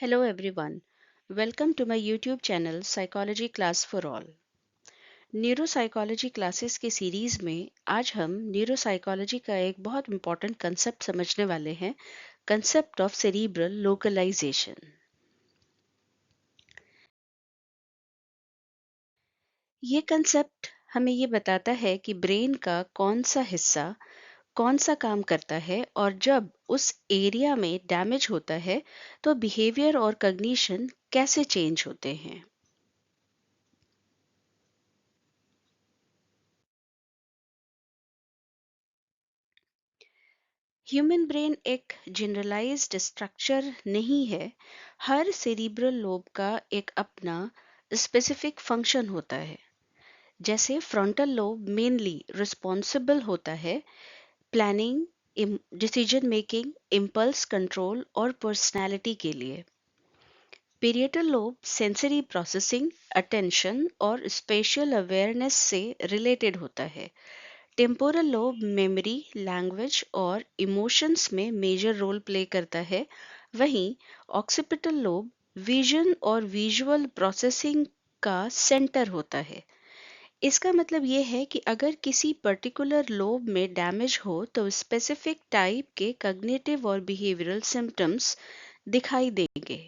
Hello everyone. Welcome to my YouTube channel Psychology Class for All. Neuropsychology classes के series में आज हम neuropsychology का एक बहुत इम्पोर्टेंट कंसेप्ट समझने वाले हैं, कंसेप्ट ऑफ सेरिब्रल लोकलाइजेशन। ये कंसेप्ट हमें ये बताता है कि ब्रेन का कौन सा हिस्सा कौन सा काम करता है और जब उस एरिया में डैमेज होता है तो बिहेवियर और कॉग्निशन कैसे चेंज होते हैं। ह्यूमन ब्रेन एक जनरलाइज्ड स्ट्रक्चर नहीं है। हर सेरिब्रल लोब का एक अपना स्पेसिफिक फंक्शन होता है। जैसे फ्रंटल लोब मेनली रिस्पॉन्सिबल होता है planning, decision making, impulse control और पर्सनालिटी के लिए। Parietal lobe sensory processing, attention और स्पेशियल अवेयरनेस से रिलेटेड होता है। टेम्पोरल लोब मेमोरी, लैंग्वेज और इमोशंस में मेजर रोल प्ले करता है। वहीं ऑक्सीपिटल लोब विजन और विजुअल प्रोसेसिंग का सेंटर होता है। इसका मतलब ये है कि अगर किसी पर्टिकुलर लोब में डैमेज हो तो स्पेसिफिक टाइप के कॉग्निटिव और बिहेवियरल सिम्टम्स दिखाई देंगे।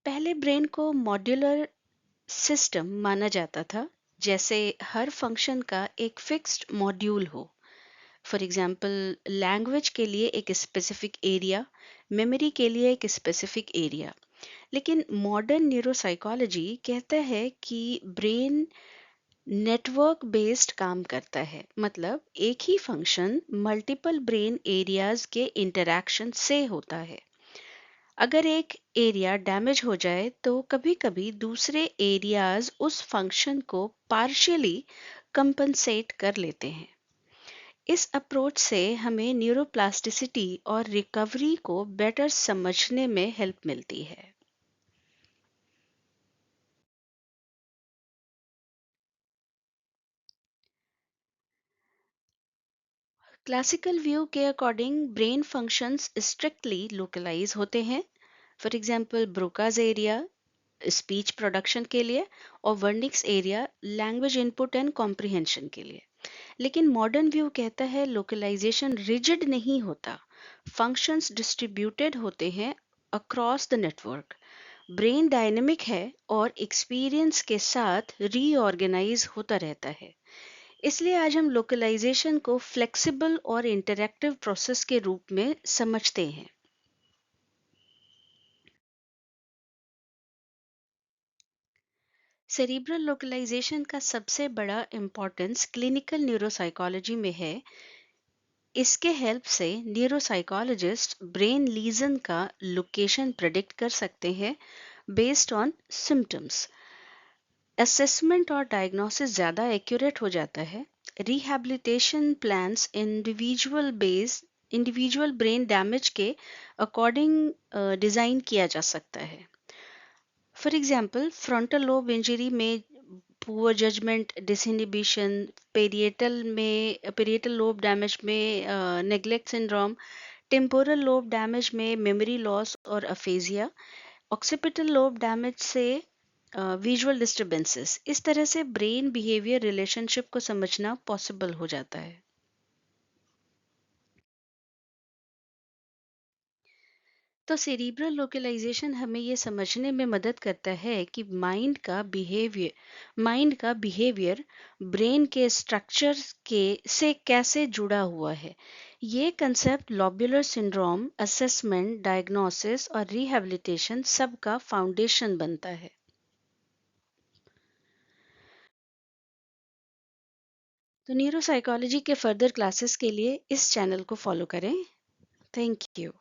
पहले ब्रेन को मॉड्यूलर सिस्टम माना जाता था, जैसे हर फंक्शन का एक फिक्स्ड मॉड्यूल हो। फॉर एग्जांपल लैंग्वेज के लिए एक स्पेसिफिक एरिया, मेमोरी के लिए एक स्पेसिफिक एरिया। लेकिन मॉडर्न न्यूरोसाइकोलॉजी कहता है कि ब्रेन नेटवर्क बेस्ड काम करता है, मतलब एक ही फंक्शन मल्टीपल ब्रेन एरियाज के इंटरैक्शन से होता है। अगर एक एरिया डैमेज हो जाए तो कभी-कभी दूसरे एरियाज उस फंक्शन को पार्शियली कंपनसेट कर लेते हैं। इस अप्रोच से हमें न्यूरोप्लास्टिसिटी और रिकवरी को बेटर समझने में हेल्प मिलती है। क्लासिकल व्यू के according brain functions strictly localise होते हैं। For example Broca's area speech production के लिए और Wernicke's area language input and comprehension के लिए। लेकिन मॉडर्न व्यू कहता है लोकलाइजेशन रिजिड नहीं होता, फंक्शंस डिस्ट्रीब्यूटेड होते हैं across the network. Brain dynamic है और एक्सपीरियंस के साथ रीऑर्गेनाइज होता रहता है। इसलिए आज हम लोकलाइजेशन को फ्लेक्सिबल और इंटरैक्टिव प्रोसेस के रूप में समझते हैं। सेरिब्रल लोकलाइजेशन का सबसे बड़ा इम्पोर्टेंस क्लिनिकल न्यूरोसाइकोलॉजी में है। इसके हेल्प से न्यूरोसाइकोलॉजिस्ट ब्रेन लीजन का लोकेशन प्रेडिक्ट कर सकते हैं बेस्ड ऑन सिम्टम्स। असेसमेंट और डायग्नोसिस ज़्यादा एक्यूरेट हो जाता है। Rehabilitation plans individual brain damage के अकॉर्डिंग डिज़ाइन किया जा सकता है। For example frontal lobe injury में poor judgment, disinhibition, parietal lobe damage में neglect syndrome, temporal lobe damage में मेमोरी लॉस और अफेजिया, ऑक्सीपिटल लोब डैमेज से विजुअल डिस्टरबेंसेस। इस तरह से ब्रेन बिहेवियर रिलेशनशिप को समझना पॉसिबल हो जाता है। तो सेरिब्रल लोकलाइजेशन हमें ये समझने में मदद करता है कि माइंड का बिहेवियर ब्रेन के स्ट्रक्चर के से कैसे जुड़ा हुआ है। ये कंसेप्ट लॉब्यूलर सिंड्रोम, असेसमेंट, डायग्नोसिस और रिहैबिलिटेशन सबका फाउंडेशन बनता है। तो न्यूरोसाइकोलॉजी के फर्दर क्लासेस के लिए इस चैनल को फॉलो करें। Thank you.